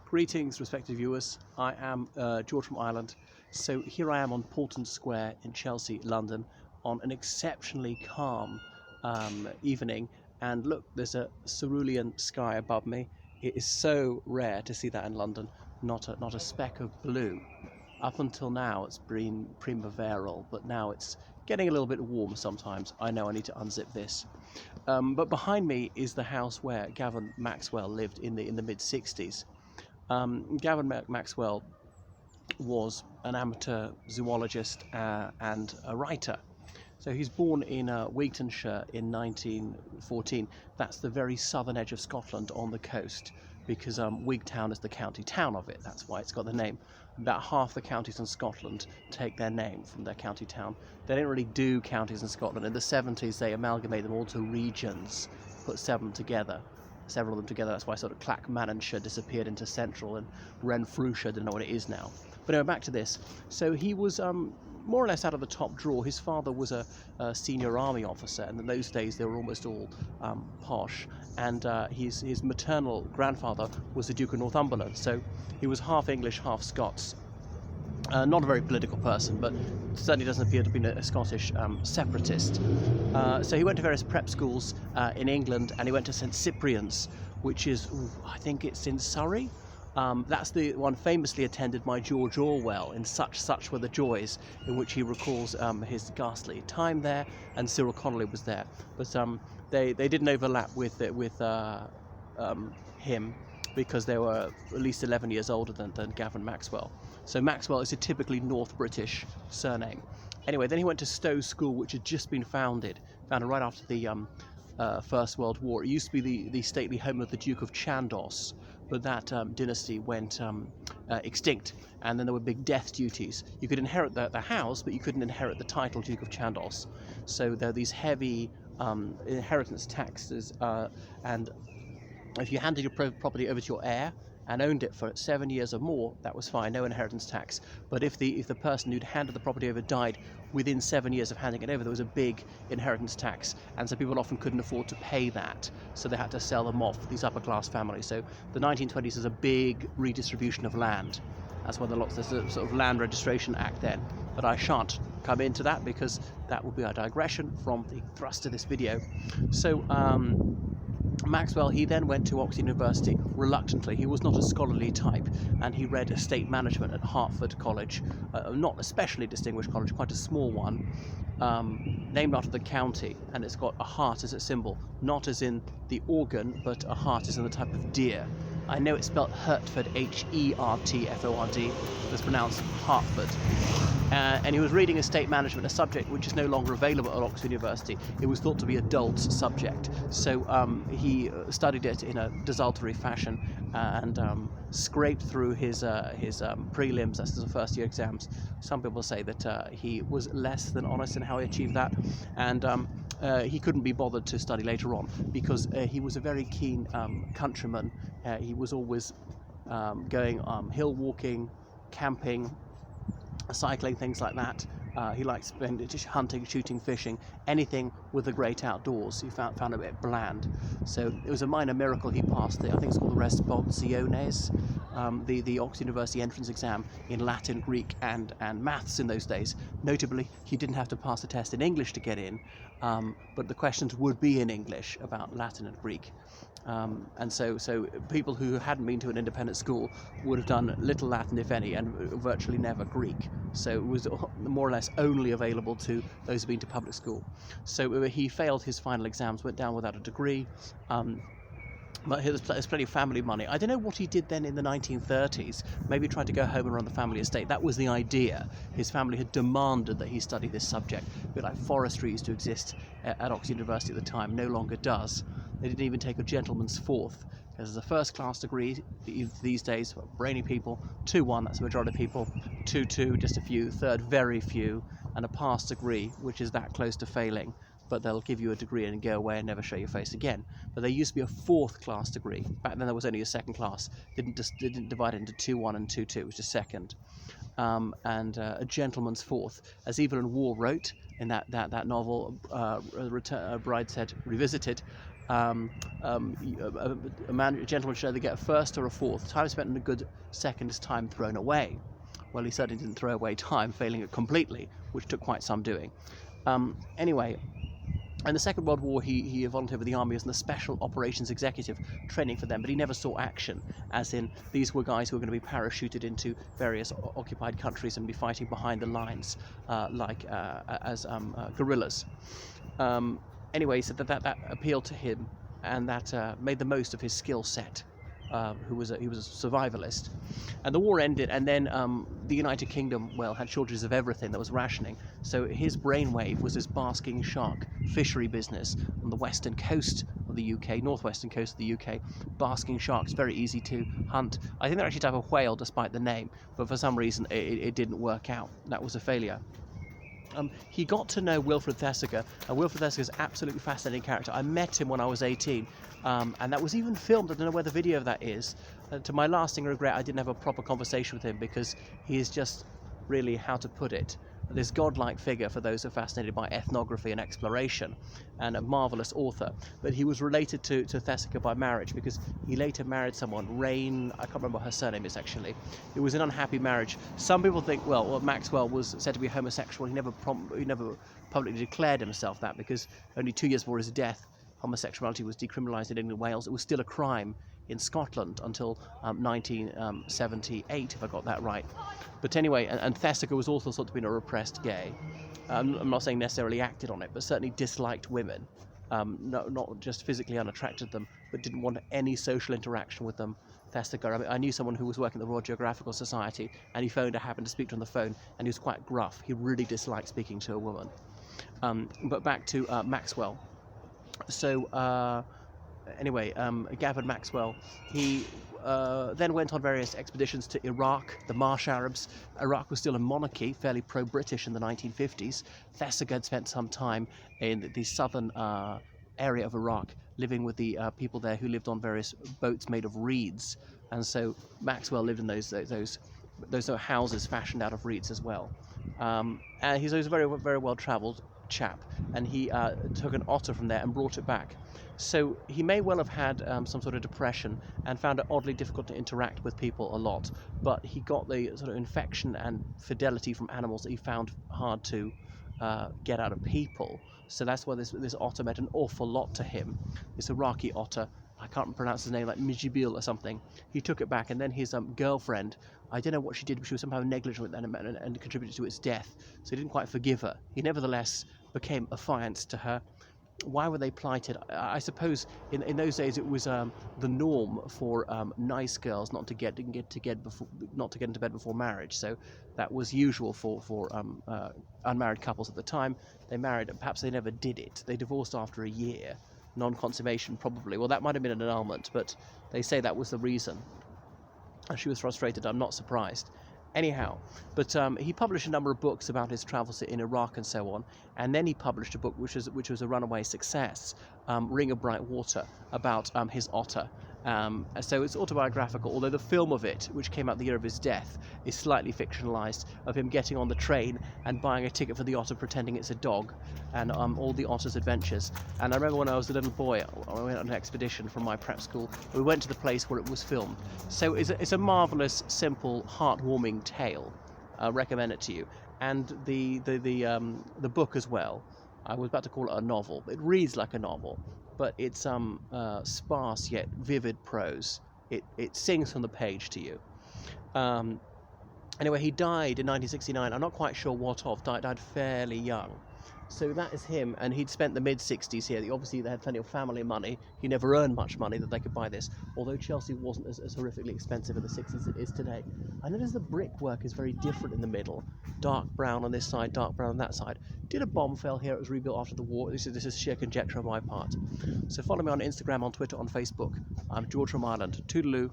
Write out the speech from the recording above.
Greetings, respected viewers. I am George from Ireland. So here I am on Portland Square in Chelsea, London, on an exceptionally calm evening. And look, there's a cerulean sky above me. It is so rare to see that in London. Not a speck of blue. Up until now, it's been primaveral, but now it's getting a little bit warm sometimes. I know I need to unzip this. But behind me is the house where Gavin Maxwell lived in the mid-60s. Gavin Maxwell was an amateur zoologist and a writer. So he's born in Wigtonshire in 1914. That's the very southern edge of Scotland on the coast, because Wigtown is the county town of it. That's why it's got the name. About half the counties in Scotland take their name from their county town. They don't really do counties in Scotland. In the 70s, they amalgamated them all to regions, put several of them together. That's why sort of Clackmannanshire disappeared into central, and Renfrewshire didn't know what it is now. But anyway, back to this. So he was more or less out of the top drawer. His father was a senior army officer, and in those days they were almost all posh. And his maternal grandfather was the Duke of Northumberland, so he was half English, half Scots. Not a very political person, but certainly doesn't appear to be a Scottish separatist. So he went to various prep schools in England, and he went to St Cyprian's, which is, I think it's in Surrey. That's the one famously attended by George Orwell in Such Were the Joys, in which he recalls his ghastly time there, and Cyril Connolly was there. But they didn't overlap with him, because they were at least 11 years older than Gavin Maxwell. So Maxwell is a typically North British surname. Anyway, then he went to Stowe School, which had just been founded right after the First World War. It used to be the stately home of the Duke of Chandos, but that dynasty went extinct, and then there were big death duties. You could inherit the house, but you couldn't inherit the title Duke of Chandos. So there are these heavy inheritance taxes, and if you handed your property over to your heir and owned it for 7 years or more, that was fine, no inheritance tax. But if the person who'd handed the property over died within 7 years of handing it over, there was a big inheritance tax, and so people often couldn't afford to pay that, so they had to sell them off, these upper class families. So the 1920s is a big redistribution of land. That's why there's a sort of land registration act then, but I shan't come into that because that will be a digression from the thrust of this video. So Maxwell, he then went to Oxford University reluctantly. He was not a scholarly type, and he read estate management at Hertford College, not especially distinguished college, quite a small one, named after the county, and it's got a heart as its symbol, not as in the organ, but a heart as in the type of deer. I know it's spelled Hertford, H-E-R-T-F-O-R-D, but it's pronounced Hertford. And he was reading estate management, a subject which is no longer available at Oxford University. It was thought to be a dolt's subject. So he studied it in a desultory fashion and scraped through his prelims, that's the first year exams. Some people say that he was less than honest in how he achieved that, and he couldn't be bothered to study later on because he was a very keen countryman. He was always going hill walking, camping, cycling, things like that. He liked hunting, shooting, fishing, anything with the great outdoors. He found a bit bland. So it was a minor miracle he passed I think it's called the Responsiones, the Oxford University entrance exam in Latin, Greek and maths in those days. Notably, he didn't have to pass a test in English to get in, but the questions would be in English about Latin and Greek. And so people who hadn't been to an independent school would have done little Latin, if any, and virtually never Greek. So it was more or less only available to those who've been to public school. So he failed his final exams, went down without a degree. But there's plenty of family money. I don't know what he did then in the 1930s. Maybe he tried to go home and run the family estate. That was the idea. His family had demanded that he study this subject. A bit like forestry used to exist at Oxford University at the time, no longer does. They didn't even take a gentleman's fourth. There's a first-class degree these days for brainy people. 2-1, that's the majority of people. 2-2, just a few. Third, very few. And a pass degree, which is that close to failing. But they'll give you a degree and go away and never show your face again. But there used to be a 4th class degree. Back then there was only a 2nd class. They didn't divide it into 2-1 and 2-2, it was just 2nd. And a gentleman's 4th. As Evelyn Waugh wrote in that novel, Brideshead Revisited, A gentleman should either get a first or a fourth. Time spent in a good second is time thrown away. Well, he certainly didn't throw away time, failing it completely, which took quite some doing. Anyway, in the Second World War, he volunteered with the army as a special operations executive, training for them, but he never saw action, as in these were guys who were going to be parachuted into various occupied countries and be fighting behind the lines, as guerrillas. Anyway, he said that appealed to him, and that made the most of his skill set. He was a survivalist, and the war ended, and then the United Kingdom, had shortages of everything. There was rationing, so his brainwave was this basking shark fishery business on the western coast of the UK, northwestern coast of the UK. Basking sharks, very easy to hunt. I think they're actually a type of whale, despite the name, but for some reason it didn't work out. That was a failure. He got to know Wilfred Thesiger, and Wilfred Thesiger is an absolutely fascinating character. I met him when I was 18, and that was even filmed. I don't know where the video of that is. To my lasting regret, I didn't have a proper conversation with him, because he is just really, how to put it, this godlike figure for those who are fascinated by ethnography and exploration, and a marvellous author. But he was related to Thesiger by marriage, because he later married someone, Rain, I can't remember what her surname is actually. It was an unhappy marriage. Some people think, well, Maxwell was said to be homosexual. He never publicly declared himself that, because only 2 years before his death, homosexuality was decriminalised in England and Wales. It was still a crime in Scotland until 1978, if I got that right. But anyway, and Thesiger was also thought to be a repressed gay. I'm not saying necessarily acted on it, but certainly disliked women. Not just physically unattracted them, but didn't want any social interaction with them. Thesiger, I knew someone who was working at the Royal Geographical Society, and he happened to speak to her on the phone, and he was quite gruff. He really disliked speaking to a woman. But back to Maxwell. So anyway, Gavin Maxwell, he then went on various expeditions to Iraq, the Marsh Arabs. Iraq was still a monarchy, fairly pro-British in the 1950s. Thesiger had spent some time in the southern area of Iraq, living with the people there who lived on various boats made of reeds. And so Maxwell lived in those houses fashioned out of reeds as well. And he's a very, very well-travelled chap, and he took an otter from there and brought it back. So he may well have had some sort of depression and found it oddly difficult to interact with people a lot, but he got the sort of infection and fidelity from animals that he found hard to get out of people. So that's why this otter meant an awful lot to him. This Iraqi otter, I can't pronounce his name, like Mijibil or something. He took it back, and then his girlfriend, I don't know what she did, but she was somehow negligent and contributed to its death. So he didn't quite forgive her. He nevertheless became affianced to her. Why were they plighted? I suppose in those days it was the norm for nice girls not to get into bed before marriage. So that was usual for unmarried couples at the time. They married, perhaps they never did it. They divorced after a year, non-consummation probably. Well, that might have been an annulment, but they say that was the reason. And she was frustrated. I'm not surprised. Anyhow, but he published a number of books about his travels in Iraq and so on, and then he published a book which was a runaway success, Ring of Bright Water, about his otter. So it's autobiographical, although the film of it, which came out the year of his death, is slightly fictionalized, of him getting on the train and buying a ticket for the otter, pretending it's a dog, and all the otter's adventures. And I remember when I was a little boy, I went on an expedition from my prep school. We went to the place where it was filmed. So it's a marvelous, simple, heartwarming tale. I recommend it to you. And the book as well. I was about to call it a novel. It reads like a novel, but it's sparse yet vivid prose. It sings from the page to you. Anyway, he died in 1969. I'm not quite sure what of. Died fairly young. So that is him, and he'd spent the mid-60s here. Obviously, they had plenty of family money. He never earned much money that they could buy this, although Chelsea wasn't as horrifically expensive in the 60s as it is today. I noticed the brickwork is very different in the middle. Dark brown on this side, dark brown on that side. Did a bomb fell here? It was rebuilt after the war. This is sheer conjecture on my part. So follow me on Instagram, on Twitter, on Facebook. I'm George from Ireland. Toodaloo.